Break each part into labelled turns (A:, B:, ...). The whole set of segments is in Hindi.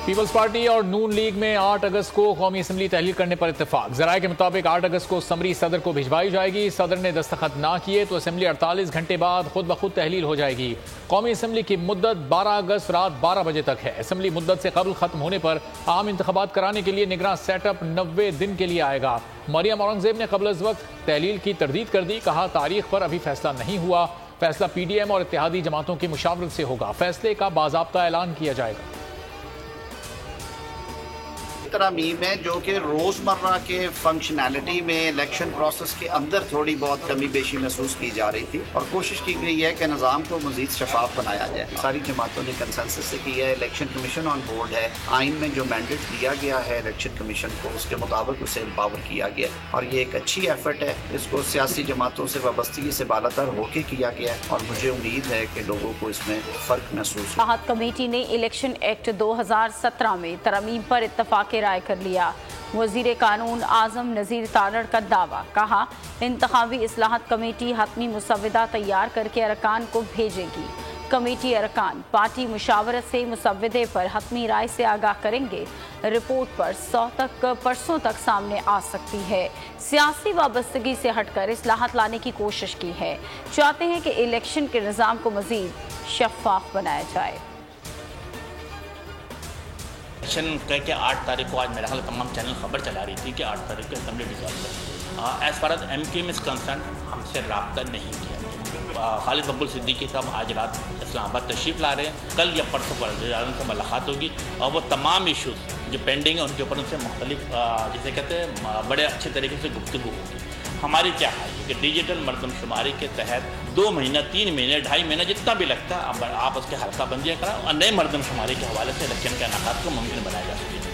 A: पीपल्स पार्टी और नून लीग में 8 अगस्त को कौमी असम्बली तहलील करने पर इत्तेफाक। जराये के मुताबिक 8 अगस्त को समरी सदर को भिजवाई जाएगी। सदर ने दस्तखत ना किए तो असम्बली 48 घंटे बाद खुद ब खुद तहलील हो जाएगी। कौमी असम्बली की मुद्दत 12 अगस्त रात 12 बजे तक है। असम्बली मुद्दत से कबल खत्म होने पर आम इंतखाबात कराने के लिए निगरान सेटअप 90 दिन के लिए आएगा। मरियम औरंगजेब ने कबल अज वक्त तहलील की तरदीद कर दी। कहा, तारीख पर अभी फैसला नहीं हुआ, फैसला PDM और इत्तेहादी जमातों की मुशावरत से होगा। फैसले का बाज़ाब्ता ऐलान किया जाएगा।
B: तरमीम है जो कि रोज़मर्रा के फंक्शनैलिटी में इलेक्शन प्रोसेस के अंदर थोड़ी बहुत कमी बेशी महसूस की जा रही थी और कोशिश की गई है कि निज़ाम को मज़ीद शफाफ बनाया जाए। सारी जमातों ने कंसेंसस से किया है। इलेक्शन कमीशन ऑन बोर्ड है। आइन में जो मैंडेट दिया गया है इलेक्शन कमीशन को, उसके मुताबिक उसे एम्पावर किया गया और ये एक अच्छी एफर्ट है। इसको सियासी जमातों से वाबस्तगी से बालातर होकर किया गया है और मुझे उम्मीद है कि लोगों को इसमें फ़र्क महसूस
C: हो। कमेटी ने इलेक्शन एक्ट 2017 में तरमीम पर इत्तफाक राय कर लिया। वजीर कानून आजम नज़ीर तारड़ का दावा। कहा, इंतखाबी इस्लाहत कमेटी हतमी मुसव्वदा तैयार करके अरकान को भेजेगी। कमेटी अरकान पार्टी मुशावरत से मुसव्वदे पर हतमी राय से आगाह करेंगे। रिपोर्ट पर परसों तक सामने आ सकती है। सियासी वाबस्तगी से हटकर इस्लाहत लाने की कोशिश की है। चाहते हैं कि इलेक्शन के निज़ाम को मज़ीद शफाफ बनाया जाए।
D: इलेक्शन कह के 8 तारीख को आज मेरे ख्याल तमाम चैनल खबर चला रही थी कि 8 तारीख को असेंबली डिसॉल्व कर। As far as MKM is concern हमसे रब्ता नहीं किया। खालिद मकबूल सिद्दीकी साहब आज रात इस्लामाबाद तशरीफ़ ला रहे हैं। कल या परसों वज़ीर-ए-आज़म से मुलाकात होगी और वो तमाम इशूज़ जो पेंडिंग है उनके ऊपर उनसे मुख्तलिफ जिसे कहते हैं बड़े अच्छे तरीके से गुफ्तगू होगी। हमारी क्या है कि डिजिटल मरदमशुमारी के तहत 2 महीना, 3 महीने, 2.5 महीना जितना भी लगता है आप उसके हल्का बंदियाँ कराएं और नए मरदमशुमारी के हवाले से इलेक्शन के इनेकाद को मुमकिन बनाया जा सके।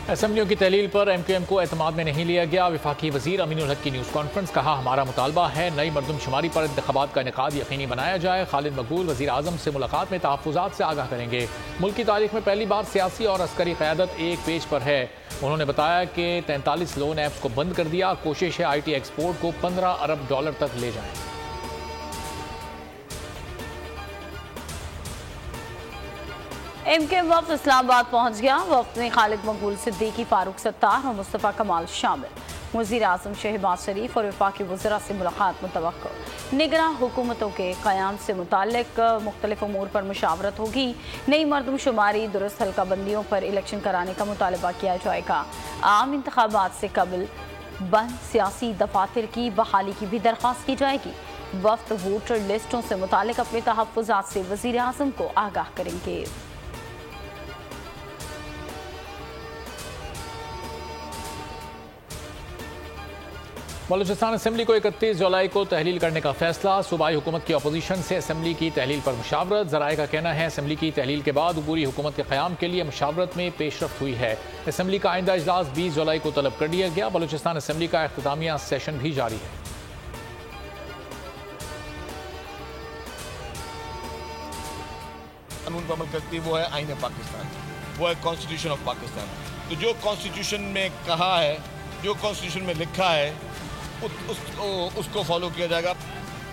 A: असम्बलियों की तहलील पर MKM को एतमाद में नहीं लिया गया। वफाकी वजीर अमीनुल हक की न्यूज़ कॉन्फ्रेंस। कहा, हमारा मुतालबा है नई मरदमशुमारी पर इंतखाबात का इनेकाद यकीनी बनाया जाए। खालिद मकबूल वज़ीर आज़म से मुलाकात में तहफ़्फ़ुज़ात से आगाह करेंगे। मुल्क की तारीख में पहली बार सियासी और अस्करी क़यादत एक पेज पर है। उन्होंने बताया कि 43 लोन ऐप्स को बंद कर दिया। कोशिश है IT एक्सपोर्ट को $15 अरब तक ले जाएं।
C: MKM वफ्द इस्लामाबाद पहुंच गया। वफ्द में खालिद मकबूल सिद्दीकी, फारूक सत्तार और मुस्तफ़ा कमाल शामिल। वज़ीर आज़म शहबाज शरीफ और वफाकी वज़रा से मुलाकात मुतवक्को। निगरान हुकूमतों के क़याम से मुताल्लिक़ मुख्तलिफ उमूर पर मुशावरत होगी। नई मरदमशुमारी, दुरुस्त हल्का बंदियों पर इलेक्शन कराने का मुतालबा किया जाएगा। आम इंतखाबात से कबल बंद सियासी दफातर की बहाली की भी दरख्वास्त की जाएगी। वफ्द वोटर लिस्टों से मुताल्लिक़ अपने तहफ़्फ़ुज़ात से वज़ीर आज़म को आगाह करेंगे।
A: बलूचिस्तान असम्बली को 31 जुलाई को तहलील करने का फैसला। सूबाई हुकूमत की अपोजिशन से असम्बली की तहलील पर मुशावरत। ज़राए का कहना है असम्बली की तहलील के बाद पूरी हुकूमत के क़याम के लिए मुशावरत में पेशरफ्त हुई है। असम्बली का आइंदा इजलास 20 जुलाई को तलब कर दिया गया। बलूचिस्तान असम्बली का इख्तितामिया सेशन भी जारी है।
E: कानून पर अमल करती है वो है आईन पाकिस्तान, वो है कॉन्स्टिट्यूशन ऑफ पाकिस्तान। तो जो कॉन्स्टिट्यूशन में कहा है, जो कॉन्स्टिट्यूशन में लिखा है उसको फॉलो किया जाएगा।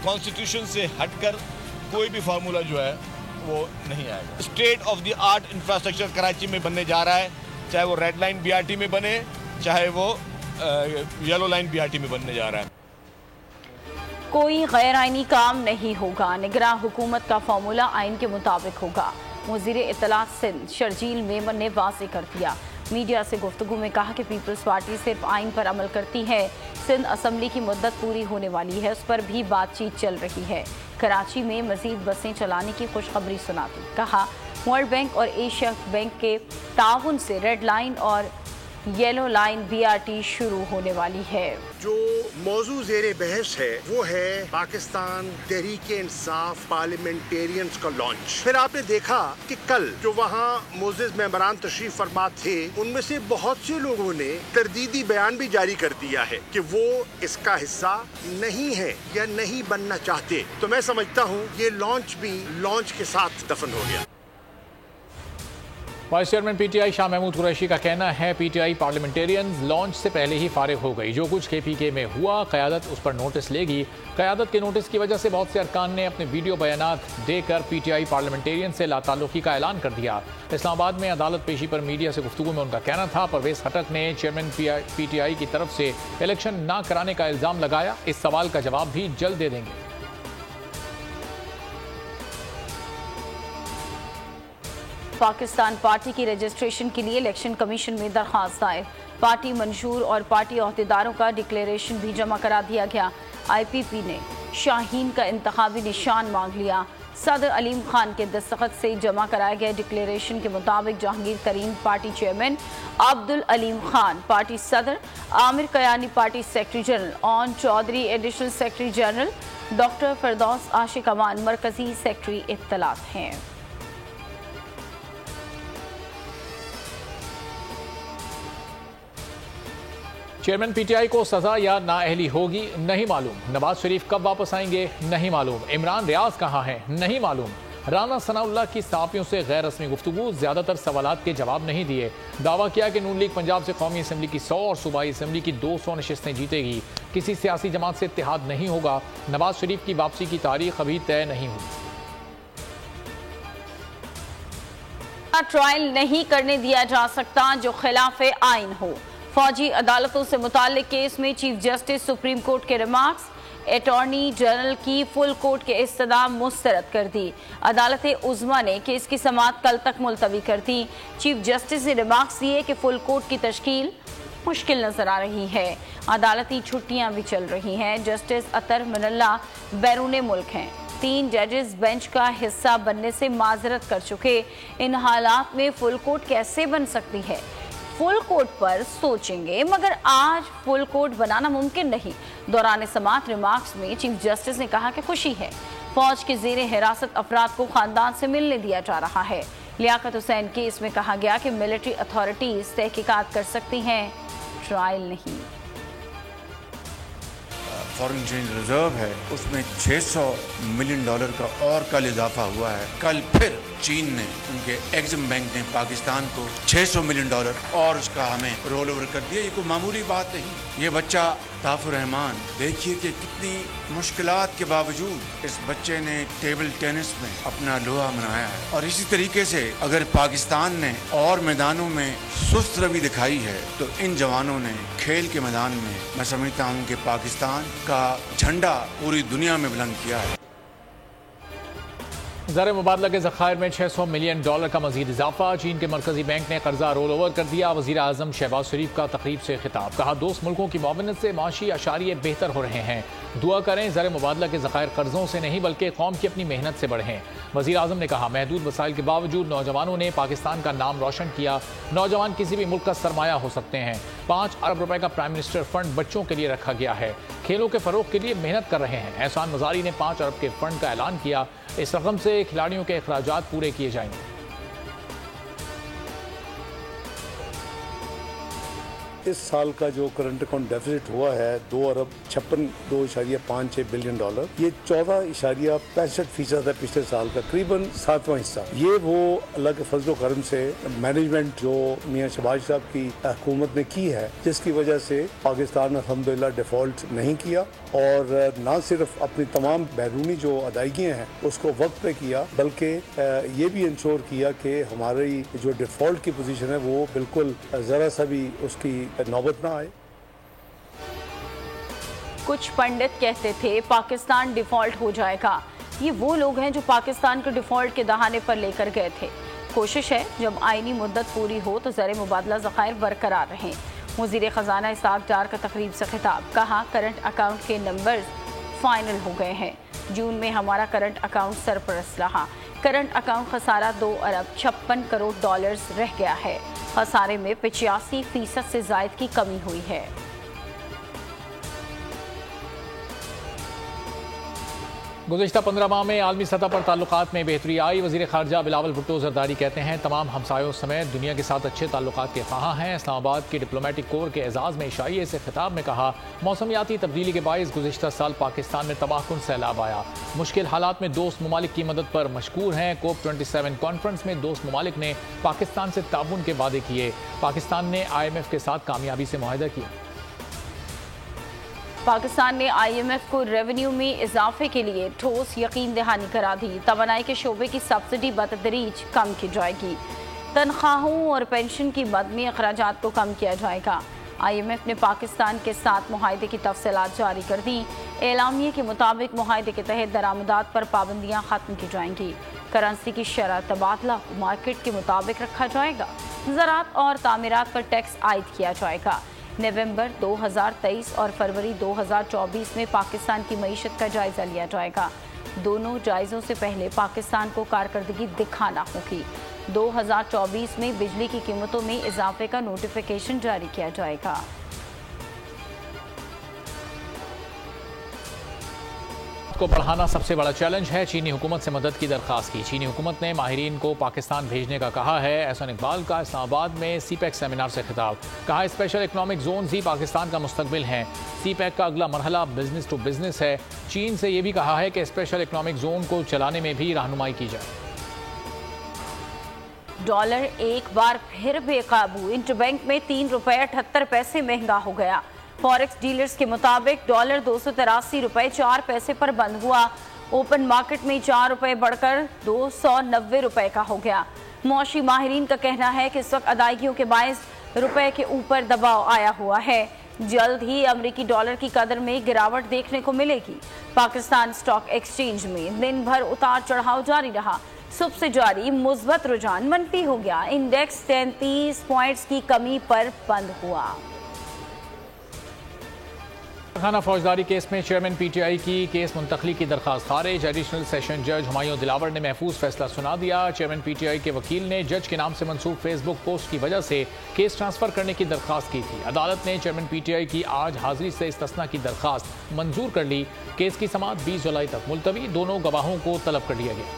E: कॉन्स्टिट्यूशन से हटकर कोई भी फार्मूला जो है वो नहीं आएगा। State of the art infrastructure Karachi में बनने जा रहा है, चाहे वो रेड लाइन BRT में बने, चाहे वो येलो लाइन BRT में बनने जा रहा है।
C: कोई गैर आइनी काम नहीं होगा। निगरान हुकूमत का फार्मूला आइन के मुताबिक होगा। वज़ीर इत्तलात सिंध शर्जील मेमन ने वाज़ेह कर दिया। मीडिया से गुफ्तगू में कहा कि पीपल्स पार्टी सिर्फ आइन पर अमल करती है। सिंध असम्बली की मुद्दत पूरी होने वाली है, उस पर भी बातचीत चल रही है। कराची में मजीद बसें चलाने की खुशखबरी सुनाती। कहा, वर्ल्ड बैंक और एशिया बैंक के ताउन से रेड लाइन और येलो लाइन BRT शुरू होने वाली है।
F: जो मौजू ज़ेरे बहस है वो है पाकिस्तान तहरीक-ए-इंसाफ पार्लियामेंटेरियंस का लॉन्च। फिर आपने देखा कि कल जो वहाँ मोअज़्ज़िज़ मेंबरान तशरीफ फरमा थे, उनमें से बहुत से लोगों ने तरदीदी बयान भी जारी कर दिया है कि वो इसका हिस्सा नहीं है या नहीं बनना चाहते। तो मैं समझता हूँ ये लॉन्च भी लॉन्च के साथ दफन हो गया।
A: Vice chairman PTI Shah Mahmood Qureshi का कहना है पीटीआई पार्लियामेंटेरियंस लॉन्च से पहले ही फारिग हो गई। जो कुछ केपीके में हुआ क़यादत उस पर नोटिस लेगी। क़यादत के नोटिस की वजह से बहुत से अरकान ने अपने वीडियो बयानात देकर पीटीआई पार्लियामेंटेरियन से लाताल्लुकी का ऐलान कर दिया। इस्लामाबाद में अदालत पेशी पर मीडिया से गुफ्तगू में उनका कहना था परवेज खटक ने चेयरमैन पीटीआई की तरफ से इलेक्शन ना कराने का इल्जाम लगाया। इस सवाल का जवाब भी जल्द दे देंगे।
C: पाकिस्तान पार्टी की रजिस्ट्रेशन के लिए इलेक्शन कमीशन में दरखास्त दायर। पार्टी मंशूर और पार्टी अहदेदारों का डिक्लेरेशन भी जमा करा दिया गया। आईपीपी ने शाहीन का इंतखाबी निशान मांग लिया। सदर अलीम खान के दस्तखत से जमा कराए गए डिक्लेरेशन के मुताबिक Jahangir Tareen party chairman, Abdul Aleem Khan party सदर, Aamir Kayani party secretary general, Aun Chaudhry additional secretary general, doctor Firdous Ashiq Awan मरकजी सेक्रेटरी इत्तलात हैं।
A: चेयरमैन पीटीआई को सजा या नाअहली होगी नहीं मालूम। नवाज शरीफ कब वापस आएंगे नहीं मालूम। इमरान रियाज कहाँ हैं नहीं मालूम। राना सनाउल्लाह की सहाफियों से गैर रस्मी गुफ्तगू, ज्यादातर सवालात के जवाब नहीं दिए। दावा किया कि नून लीग पंजाब से कौमी असम्बली की 100 और सूबाई असम्बली की 200 नशिस्तें जीतेगी। किसी सियासी जमात से इत्तेहाद नहीं होगा। नवाज शरीफ की वापसी की तारीख अभी तय नहीं हुई।
C: ट्रायल नहीं करने दिया जा सकता जो खिलाफ आइन हो। फौजी अदालतों से मुताल्लिक केस में चीफ जस्टिस सुप्रीम कोर्ट के रिमार्क्स, अटॉर्नी जनरल की फुल कोर्ट के इस्तदा मुस्तरद कर दी। अदालत उज़्मा ने केस की समाअत कल तक मुलतवी कर दी। चीफ जस्टिस ने रिमार्क्स दिए कि फुल कोर्ट की तश्कील मुश्किल नजर आ रही है। अदालती छुट्टियां भी चल रही हैं। जस्टिस अतर मिनल्ला बैरून मुल्क हैं। 3 जजेस बेंच का हिस्सा बनने से माजरत कर चुके। इन हालात में फुल कोर्ट कैसे बन सकती है? फुल कोर्ट पर सोचेंगे, मगर आज फुल कोर्ट बनाना मुमकिन नहीं। दौरान समाअत रिमार्क्स में चीफ जस्टिस ने कहा कि खुशी है फौज के जेर हिरासत अफराद को खानदान से मिलने दिया जा रहा है। लियाकत हुसैन केस में कहा गया कि मिलिट्री अथॉरिटीज तहकीकात कर सकती हैं, ट्रायल नहीं।
G: फॉरेन एक्सचेंज रिजर्व है उसमें $600 मिलियन का और कल इजाफा हुआ है। कल फिर चीन ने, उनके एग्जिम बैंक ने पाकिस्तान को $600 मिलियन और उसका हमें रोल ओवर कर दिया। ये कोई मामूली बात नहीं। ये बच्चा ताफुर रहमान, देखिए कि कितनी मुश्किलात के बावजूद इस बच्चे ने टेबल टेनिस में अपना लोहा मनाया है। और इसी तरीके से अगर पाकिस्तान ने और मैदानों में सुस्त रवि दिखाई है तो इन जवानों ने खेल के मैदान में, मैं समझता हूँ कि पाकिस्तान का झंडा पूरी दुनिया में बुलंद किया है।
A: ज़र मुबादला के ज़खायर में $600 मिलियन का मजीद इजाफा। चीन के मरकजी बैंक ने कर्जा रोल ओवर कर दिया। वज़ीर आज़म शहबाज शरीफ का तकरीब से खिताब, कहा दोस्त मुल्कों की मुआवनत से माशी अशारिये बेहतर हो रहे हैं। दुआ करें ज़र मुबादला के ज़खायर कर्जों से नहीं बल्कि कौम की अपनी मेहनत से बढ़ें। वज़ीर आज़म ने कहा महदूद वसाइल के बावजूद नौजवानों ने पाकिस्तान का नाम रोशन किया। नौजवान किसी भी मुल्क का सरमाया हो सकते हैं। 5 अरब रुपए का प्राइम मिनिस्टर फंड बच्चों के लिए रखा गया है। खेलों के फरोग के लिए मेहनत कर रहे हैं। एहसान मज़ारी ने 5 अरब के फंड का ऐलान किया। इस रकम से खिलाड़ियों के अखराजात पूरे किए जाएंगे।
H: इस साल का जो करंट अकाउंट डेफिसिट हुआ है $2.56 बिलियन, ये 14.65% है पिछले साल का, करीबन 7वां हिस्सा। ये वो अल्लाह के फजल करम से मैनेजमेंट जो मियां शहबाज साहब की हुकूमत ने की है, जिसकी वजह से पाकिस्तान अल्हम्दुलिल्लाह डिफॉल्ट नहीं किया और ना सिर्फ अपनी तमाम बैरूनी जो अदायगियाँ हैं उसको वक्त पे किया, बल्कि ये भी इंश्योर किया कि हमारी जो डिफॉल्ट की पोजीशन है वो बिल्कुल ज़रा सा भी उसकी नौबत ना आए।
C: कुछ पंडित कहते थे पाकिस्तान डिफॉल्ट हो जाएगा। ये वो लोग हैं जो पाकिस्तान को डिफॉल्ट के दहाने पर लेकर गए थे। कोशिश है जब आईनी मुद्दत पूरी हो तो ज़र मुबादला ज़खायर बरकरार रहें। वज़ीर ख़जाना इसाक डार का तकरीब से खिताब, कहा करंट अकाउंट के नंबर्स फाइनल हो गए हैं। जून में हमारा करंट अकाउंट सरप्लस रहा। करंट अकाउंट खसारा $2 अरब 56 करोड़ रह गया है। खसारे में 85% से ज़ायद की कमी हुई है।
A: गुज़िश्ता 15 माह में आलमी सतह पर ताल्लुकात में बेहतरी आई। वज़ीर ख़ारजा बिलावल भुट्टो ज़रदारी कहते हैं तमाम हमसायों समेत दुनिया के साथ अच्छे ताल्लुकात के ख़्वाह हैं। इस्लामाबाद के डिप्लोमेटिक कोर के एजाज़ में इशाइये से खिताब में कहा, मौसमियाती तब्दीली के बाइस गुज़िश्ता साल पाकिस्तान में तबाहकुन सैलाब आया। मुश्किल हालात में दोस्त ममालिक की मदद पर मशकूर हैं। COP27 कॉन्फ्रेंस में दोस्त ममालिक ने पाकिस्तान से ताउन के वादे किए। पाकिस्तान ने IMF के साथ कामयाबी से मुआहदा किया।
C: पाकिस्तान ने IMF को रेवेन्यू में इजाफे के लिए ठोस यकीन दहानी करा दी। तवानाई के शोबे की सब्सिडी बतदरीज कम की जाएगी। तनख्वाहों और पेंशन की मद में अखराजात को कम किया जाएगा। IMF ने पाकिस्तान के साथ मुआहदे की तफसीलात जारी कर दी। एलामिये के मुताबिक मुआहदे के तहत दरामदात पर पाबंदियाँ खत्म की जाएंगी। करेंसी की शरह तबादला मार्केट के मुताबिक रखा जाएगा। ज़राअत और तामीरात पर टैक्स आयद किया जाएगा। नवंबर 2023 और फरवरी 2024 में पाकिस्तान की मईशत का जायजा लिया जाएगा। दोनों जायज़ों से पहले पाकिस्तान को कारकर्दगी दिखाना होगी। 2024 में बिजली की कीमतों में इजाफे का नोटिफिकेशन जारी किया जाएगा।
A: को बढ़ाना सबसे बड़ा चैलेंज है। चीनी हुकूमत से मदद की दरख्वास्त की। चीनी हुकूमत ने माहिरीन को पाकिस्तान भेजने का कहा है। एहसान इकबाल का इस्लामाबाद में CPEC सेमिनार से खिताब। कहा, स्पेशल इकनॉमिक जोन ही पाकिस्तान का मुस्तकबिल हैं। CPEC का अगला मरहला बिजनेस टू बिजनेस है। चीन से यह भी कहा है कि स्पेशल इकनॉमिक जोन को चलाने में भी रहनुमाई की जाए।
C: डॉलर एक बार फिर बेकाबू। इंटरबैंक में ₹3.78 महंगा हो गया। फॉरेक्स डीलर्स के मुताबिक डॉलर ₹283.04 पर बंद हुआ। ओपन मार्केट में ₹4 बढ़कर ₹290 का हो गया। मौशी माहिरीन का कहना है कि इस वक्त अदायगियों के बायस रुपए के ऊपर दबाव आया हुआ है। जल्द ही अमेरिकी डॉलर की कदर में गिरावट देखने को मिलेगी। पाकिस्तान स्टॉक एक्सचेंज में दिन भर उतार चढ़ाव जारी रहा। सुबह से जारी मुस्बत रुझान मनफी हो गया। इंडेक्स 33 पॉइंट्स की कमी पर बंद हुआ।
A: खाना फौजदारी केस में चेयरमैन PTI की केस मुंतकली की दरख्वास्त खारिज। एडिशनल सेशन जज हुमायूं दिलावर ने महफूज फैसला सुना दिया। चेयरमैन PTI के वकील ने जज के नाम से मंसूब फेसबुक पोस्ट की वजह से केस ट्रांसफर करने की दरख्वास्त की थी। अदालत ने चेयरमैन PTI की आज हाजिरी से इस्तिस्ना की दरख्वास्त मंजूर कर ली। केस की समाअत 20 जुलाई तक मुलतवी। दोनों गवाहों को तलब कर लिया गया।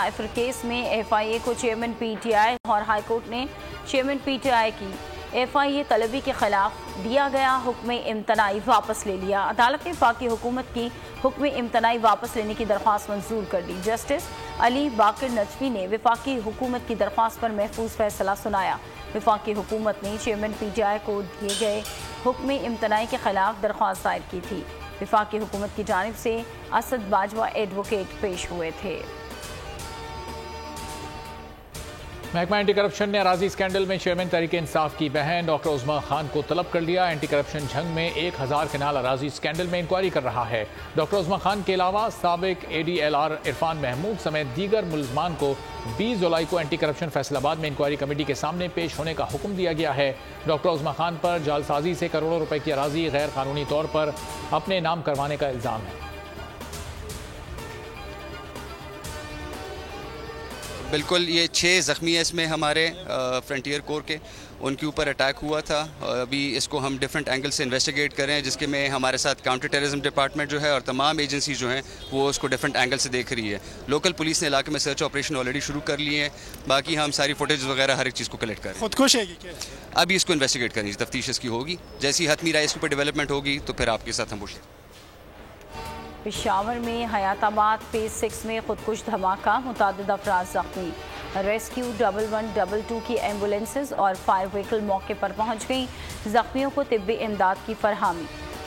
C: आइफर केस में FIA को चेयरमैन PTI और हाईकोर्ट ने चेयरमैन PTI की FIA तलबी के खिलाफ दिया गया हुक्म इम्तनाई वापस ले लिया। अदालत ने वफाकी हुकूमत की हुक्म इम्तनाई वापस लेने की दरख्वास्त मंजूर कर दी। जस्टिस अली बाकिर नजफी ने वफाकी हुकूमत की दरख्वास्त पर महफूज फैसला सुनाया। वफाकी हुकूमत ने चेयरमैन PTI को दिए गए हुक्म इम्तनाई के खिलाफ दरख्वास्त दायर की थी। वफाकी हुकूमत की जानिब से असद बाजवा एडवोकेट पेश हुए थे।
A: महकमा एंटी करप्शन ने अराजी स्कैंडल में चेयरमैन तहरीक इंसाफ की बहन डॉक्टर उज़मा खान को तलब कर लिया। एंटी करप्शन झंग में 1000 कनाल अराजी स्कैंडल में इंक्वायरी कर रहा है। डॉक्टर उज़मा खान के अलावा साबिक ADLR इरफान महमूद समेत दीगर मुलजमान को 20 जुलाई को एंटी करप्शन फैसलाबाद में इंक्वायरी कमेटी के सामने पेश होने का हुक्म दिया गया है। डॉक्टर उज़मा खान पर जालसाजी से करोड़ों रुपए की अराजी गैर कानूनी तौर पर अपने नाम करवाने का इल्ज़ाम है।
I: बिल्कुल, ये 6 ज़ख्मी है इसमें हमारे फ्रंटियर कोर के, उनके ऊपर अटैक हुआ था। अभी इसको हम डिफरेंट एंगल से इन्वेस्टिगेट कर रहे हैं, जिसके में हमारे साथ काउंटर टेररिज्म डिपार्टमेंट जो है और तमाम एजेंसी जो हैं वो उसको डिफरेंट एंगल से देख रही है। लोकल पुलिस ने इलाके में सर्च ऑपरेशन ऑलरेडी शुरू कर लिए हैं। बाकी हम सारी फुटेज वगैरह हर एक चीज़ को कलेक्ट कर रहे हैं।
J: खुदकुश है क्या?
I: अभी इसको इन्वेस्टिगेट करनी है, तफ्तीश इसकी होगी। जैसी हतमी राय इसके ऊपर डेवलपमेंट होगी तो फिर आपके साथ हम पूछें।
C: पेशावर में हयाताबाद फेज 6 में खुदकुश धमाका, मुतादिद अफराद जख्मी। रेस्क्यू 1122 की एम्बुलेंसेज और फायर व्हीकल मौके पर पहुंच गई। जख्मियों को तिब्बी इमदाद की फरहमी।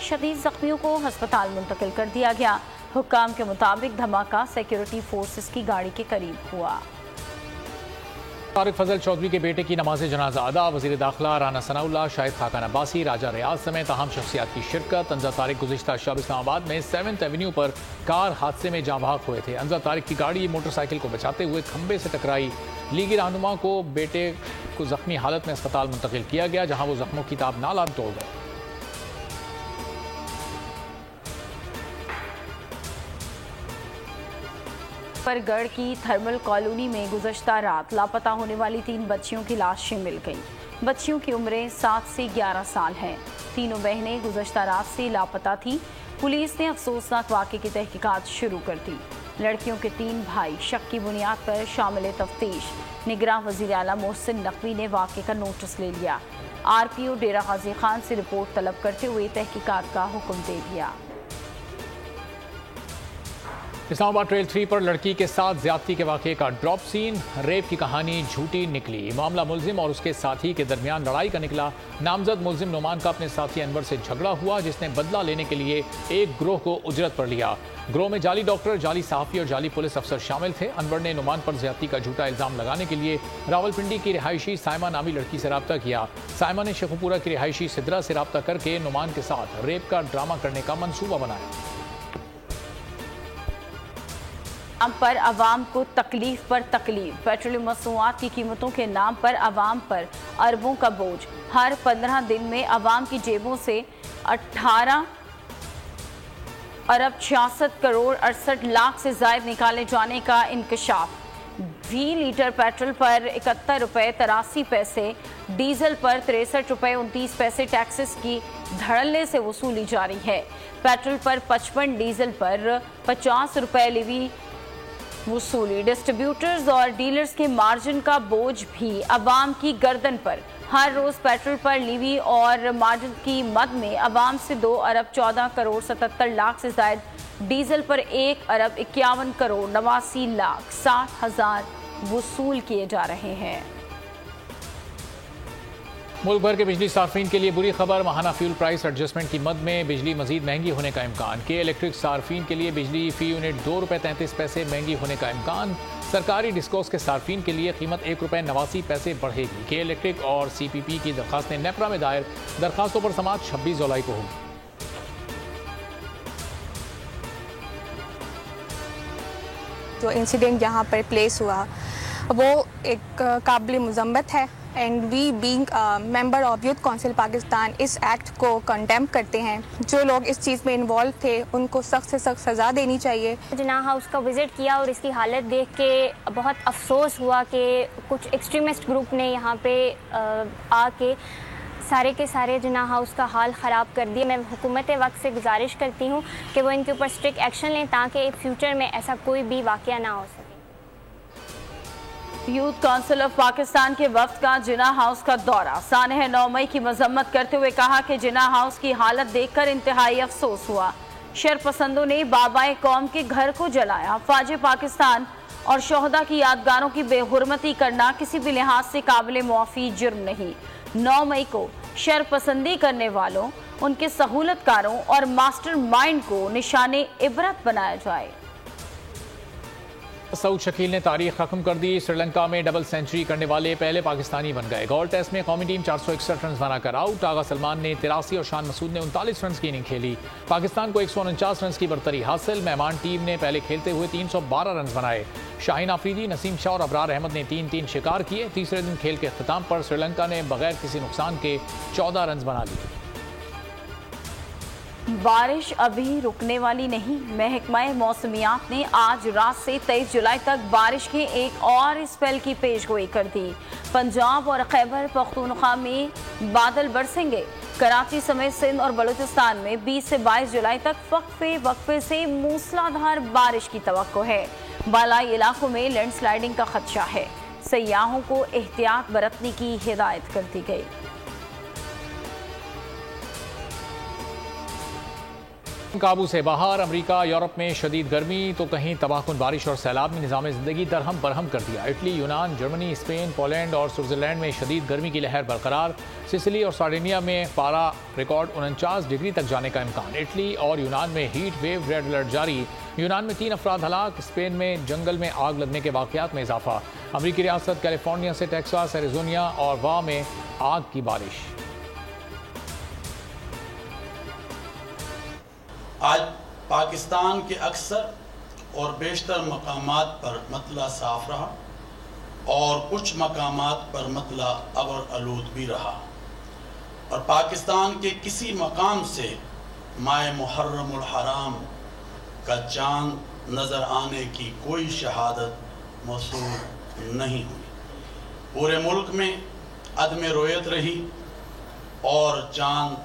C: शदीद जख्मियों को हस्पताल मुंतकिल कर दिया गया। हुक्काम के मुताबिक धमाका सिक्योरिटी फोर्सेस की गाड़ी के करीब हुआ।
A: तारिक फजल चौधरी के बेटे की नमाज जनाजा अदा। वज़ीर दाखिला राना सनाउल्लाह, शाहिद खाकान अब्बासी, राजा रियाज समेत अहम शख्सियात की शिरकत। अंजा तारिक गुज़िश्ता शब इस्लामाबाद में 7th एवेन्यू पर कार हादसे में जाँ भाग हुए थे। अंजा तारिक की गाड़ी मोटरसाइकिल को बचाते हुए खंबे से टकराई। लीगी रहनुमा को बेटे को जख्मी हालत में अस्पताल मुंतकिल किया गया, जहाँ वो जख्मों की ताब नालाद तोड़ गए।
C: गढ़ की थर्मल कॉलोनी में गुज़श्ता रात लापता होने वाली 3 बच्चियों की लाशें मिल गईं। बच्चियों की उम्रें 7 से 11 साल हैं। तीनों बहनें गुज़श्ता रात से लापता थीं। पुलिस ने अफसोसनाक वाक़े की तहकीकात शुरू कर दी। लड़कियों के 3 भाई शक की बुनियाद पर शामिल तफ्तीश। निगरान वज़ीर आला मोहसिन नकवी ने वाक़े का नोटिस ले लिया। RPO डेरा गाजी खान से रिपोर्ट तलब करते हुए तहकीकात का हुक्म दे दिया।
A: इस्लामाबाद ट्रेल 3 पर लड़की के साथ ज्यादती के वाक़े का ड्रॉप सीन। रेप की कहानी झूठी निकली। मामला मुलजिम और उसके साथी के दरमियान लड़ाई का निकला। नामजद मुलजिम नुमान का अपने साथी अनवर से झगड़ा हुआ, जिसने बदला लेने के लिए एक गिरोह को उजरत पर लिया। गिरोह में जाली डॉक्टर, जाली सहाफ़ी और जाली पुलिस अफसर शामिल थे। अनवर ने नुमान पर ज्यादती का झूठा इल्जाम लगाने के लिए रावलपिंडी की रिहायशी साइमा नामी लड़की से रब्ता किया। साइमा ने शेखुपुरा की रिहायशी सिद्रा से रब्ता करके नुमान के साथ रेप का ड्रामा करने का मंसूबा बनाया।
C: पर अवाम को तकलीफ पर तकलीफ। पेट्रोलियम मसनूआत की कीमतों के नाम पर अवाम पर अरबों का बोझ। हर 15 दिन में अवाम की जेबों से 18 अरब 66 करोड़ 68 लाख से जायद निकाले जाने का इंकशाफ। 20 लीटर पेट्रोल पर 71 रुपये 83 पैसे, डीजल पर 63 रुपये 29 पैसे टैक्सेस की धड़ल्ले से वसूली जारी है। पेट्रोल पर 55, डीजल पर 50 रुपये लेवी वसूली। डिस्ट्रीब्यूटर्स और डीलर्स के मार्जिन का बोझ भी अवाम की गर्दन पर। हर रोज पेट्रोल पर लीवी और मार्जिन की मद में अवाम से 2 अरब 14 करोड़ 77 लाख से जायद, डीजल पर 1 अरब 51 करोड़ 89 लाख 60 हजार वसूल किए जा रहे हैं।
A: मुल्क भर के बिजली सार्फिन के लिए बुरी खबर। माहाना फ्यूल प्राइस एडजस्टमेंट की मद में बिजली मजीद महंगी होने का इम्कान। के इलेक्ट्रिक सार्फिन के लिए बिजली फी यूनिट 2 रुपये 33 पैसे महंगी होने का इम्कान। सरकारी डिस्कोस के सार्फिन के लिए कीमत 1 रुपये 89 पैसे बढ़ेगी। के इलेक्ट्रिक और CPP की दरखास्तें नेपरा में दायर। दरखास्तों पर समाअत 26 जुलाई को होगी।
J: जो इंसिडेंट यहाँ पर प्लेस हुआ वो एक काबिल मज़म्मत है and we being member of youth council Pakistan इस एक्ट को कंडेम करते हैं। जो लोग इस चीज़ में इन्वॉल्व थे उनको सख्त से सख्त सज़ा देनी चाहिए।
K: जिन्ना हाउस का विज़िट किया और इसकी हालत देख के बहुत अफसोस हुआ कि कुछ एक्सट्रीमिस्ट ग्रुप ने यहाँ पे आके सारे के सारे जिन्ना हाउस का हाल ख़राब कर दिया। मैं हुकूमत वक्त से गुजारिश करती हूँ कि वो इनके ऊपर स्ट्रिक्ट एक्शन लें ताकि फ्यूचर में ऐसा कोई भी वाक़या ना हो सके।
C: यूथ काउंसिल ऑफ पाकिस्तान के वफ्द का जिन्ना हाउस का दौरा। सानह 9 मई की मजम्मत करते हुए कहा कि जिन्ना हाउस की हालत देखकर इंतहाई अफसोस हुआ। शरपसंदों ने बाबाए कौम के घर को जलाया। फाजे पाकिस्तान और शोहदा की यादगारों की बेहुरमती करना किसी भी लिहाज से काबिल मुआफ़ी जुर्म नहीं। 9 मई को शरपसंदी करने वालों, उनके सहूलतकारों और मास्टर माइंड को निशाने इबरत बनाया जाए।
A: सऊद शकील ने तारीख खत्म कर दी। श्रीलंका में डबल सेंचुरी करने वाले पहले पाकिस्तानी बन गए। गौर टेस्ट में कौमी टीम 461 रन बनाकर आउट। आगा सलमान ने 83 और शान मसूद ने 39 रन की इनिंग खेली। पाकिस्तान को 149 रन की बरतरी हासिल। मेहमान टीम ने पहले खेलते हुए 312 रन बनाए। शाहीन आफरीदी, नसीम शाह और अबरार अहमद ने 3-3 शिकार किए। तीसरे दिन खेल के अख्ताम पर श्रीलंका ने बगैर किसी नुकसान के 14 रन बना लिए।
C: बारिश अभी रुकने वाली नहीं। महकमा मौसमियात ने आज रात से 23 जुलाई तक बारिश के एक और स्पेल की पेशगोई कर दी। पंजाब और खैबर पख्तूनख्वा में बादल बरसेंगे। कराची समेत सिंध और बलूचिस्तान में 20 से 22 जुलाई तक वक्फे से मूसलाधार बारिश की तवक्को है। बालाई इलाकों में लैंडस्लाइडिंग का खदशा है। सयाहों को एहतियात बरतने की हिदायत कर दी गई।
A: काबू से बाहर। अमेरिका, यूरोप में शदीद गर्मी तो कहीं तबाहकुन बारिश और सैलाब ने निज़ाम ज़िंदगी दरहम बरहम कर दिया। इटली, यूनान, जर्मनी, स्पेन, पोलैंड और स्विट्ज़रलैंड में शदीद गर्मी की लहर बरकरार। सिसिली और सार्डिनिया में पारा रिकॉर्ड 49 डिग्री तक जाने का इम्कान। इटली और यूनान में हीट वेव रेड अलर्ट जारी। यूनान में 3 अफराद हलाक। स्पेन में जंगल में आग लगने के वाक़यात में इजाफा। अमरीकी रियासत कैलिफोर्निया से टेक्सास, एरिजोना और वाह में आग की बारिश।
L: आज पाकिस्तान के अक्सर और बेशतर मकामात पर मतला साफ रहा और कुछ मकामात पर मतला अबर आलूद भी रहा और पाकिस्तान के किसी मकाम से माए मुहर्रमुल हराम का चांद नज़र आने की कोई शहादत मौसूल नहीं हुई। पूरे मुल्क में अदम रोयत रही और चांद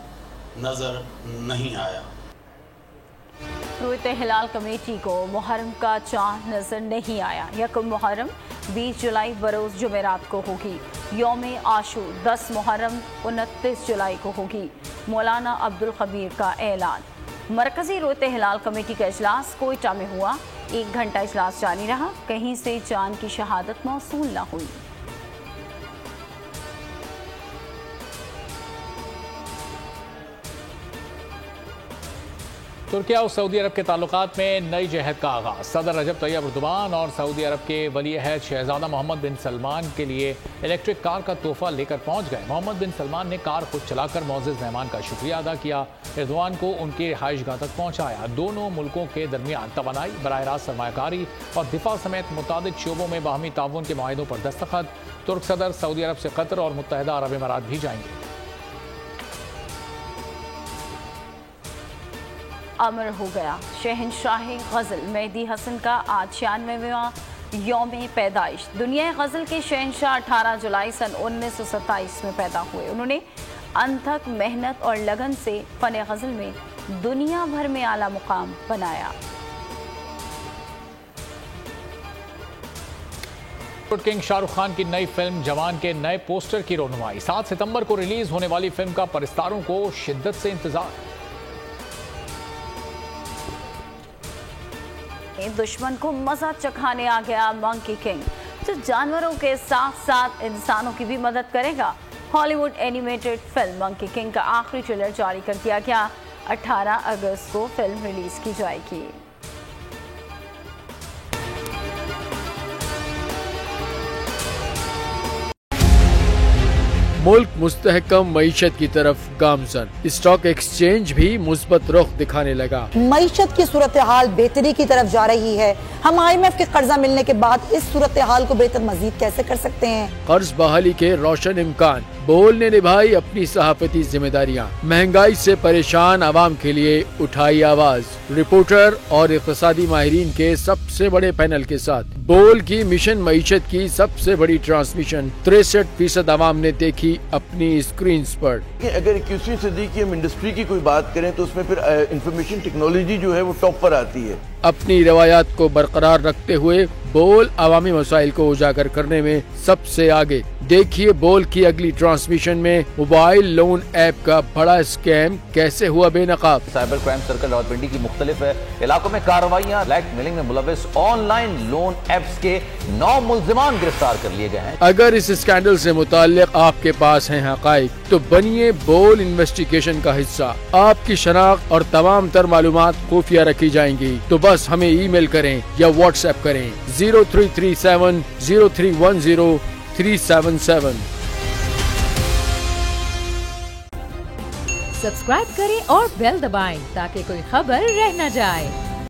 L: नज़र नहीं आया।
C: रोयत हिलाल कमेटी को मुहर्रम का चांद नजर नहीं आया। यकम मुहर्रम 20 जुलाई बरोज जुमेरात को होगी। यौम आशूर 10 मुहर्रम 29 जुलाई को होगी। मौलाना अब्दुल खबीर का ऐलान। मरकजी रोयत हिलाल कमेटी का इजलास कोयटा में हुआ। 1 घंटा इजलास जारी रहा। कहीं से चांद की शहादत मौसूल न हुई।
A: तुर्किया और सऊदी अरब के ताल्लुकात में नई जहद का आगाज। सदर रजब तैयब एर्दोगान और सऊदी अरब के वली अहद शहजादा मोहम्मद बिन सलमान के लिए इलेक्ट्रिक कार का तोहफा लेकर पहुंच गए। मोहम्मद बिन सलमान ने कार खुद चलाकर मोअज़्ज़िज़ मेहमान का शुक्रिया अदा किया। एर्दोगान को उनके रिहाइशगाह तक पहुंचाया। दोनों मुल्कों के दरमियान तवानाई, बराह रास्त सरमायाकारी और दिफा समेत मुतादिद शोबों में बाहमी ताउन के मुआहिदों पर दस्तखत। तुर्क सदर सऊदी अरब से कतर और मुत्तहिदा अरब इमारात भी जाएंगे।
C: अमर हो गया शहंशाह गज़ल मेहदी हसन का आज 96वां यौम पैदाइश। दुनिया गज़ल के शहंशाह 18 जुलाई सन 1927 में पैदा हुए। उन्होंने अनथक मेहनत और लगन से फ़न गज़ल में दुनिया भर में आला मुकाम बनाया।
A: किंग शाहरुख खान की नई फिल्म जवान के नए पोस्टर की रोनुमाई। 7 सितंबर को रिलीज होने वाली फिल्म का परिस्तारों को शिद्दत से इंतजार।
C: दुश्मन को मजा चखाने आ गया मंकी किंग, जो जानवरों के साथ साथ इंसानों की भी मदद करेगा। Hollywood animated film monkey king का आखिरी ट्रेलर जारी कर दिया गया। 18 अगस्त को फिल्म रिलीज की जाएगी।
M: मुल्क मुस्तहकम मईशत की तरफ गामजन। स्टॉक एक्सचेंज भी मुस्बत रुख दिखाने लगा।
N: मईशत की सूरत हाल बेहतरी की तरफ जा रही है। हम IMF के कर्जा मिलने के बाद इस सूरत हाल को बेहतर मजीद कैसे कर सकते हैं?
M: कर्ज बहाली के रोशन इम्कान। बोल ने निभाई अपनी सहाफती जिम्मेदारियाँ। महंगाई से परेशान आवाम के लिए उठाई आवाज। रिपोर्टर और इक़्तिसादी माहिरीन के सबसे बड़े पैनल के साथ बोल की मिशन मईशत की सबसे बड़ी ट्रांसमिशन 63% आवाम ने देखी अपनी स्क्रीन पर।
O: अगर 21वीं सदी की हम इंडस्ट्री की कोई बात करें तो उसमें फिर इंफॉर्मेशन टेक्नोलॉजी जो है वो टॉप पर आती है।
M: अपनी रवायात को बरकरार रखते हुए बोल अवामी मसाइल को उजागर करने में सबसे आगे। देखिए बोल की अगली ट्रांसमिशन में मोबाइल लोन ऐप का बड़ा स्कैम कैसे हुआ बेनकाब।
P: साइबर क्राइम सर्कल रावलपिंडी की मुख्तलिफ इलाकों में कार्रवाइयाँ। ब्लैकमेलिंग में मुलविस ऑनलाइन लोन ऐप्स के 9 मुल्जिमान गिरफ्तार कर लिए गए हैं।
M: अगर इस स्कैंडल से मुताल्लिक आपके पास हैं हकाइक तो बनिए बोल इन्वेस्टिगेशन का हिस्सा। आपकी शनाख्त और तमाम तर मालूमात खुफिया रखी जाएंगी। तो बस हमें ईमेल करें या व्हाट्सएप करें 0337 0310 377।
Q: सब्सक्राइब करें और बेल दबाएं ताकि कोई खबर रह न जाए।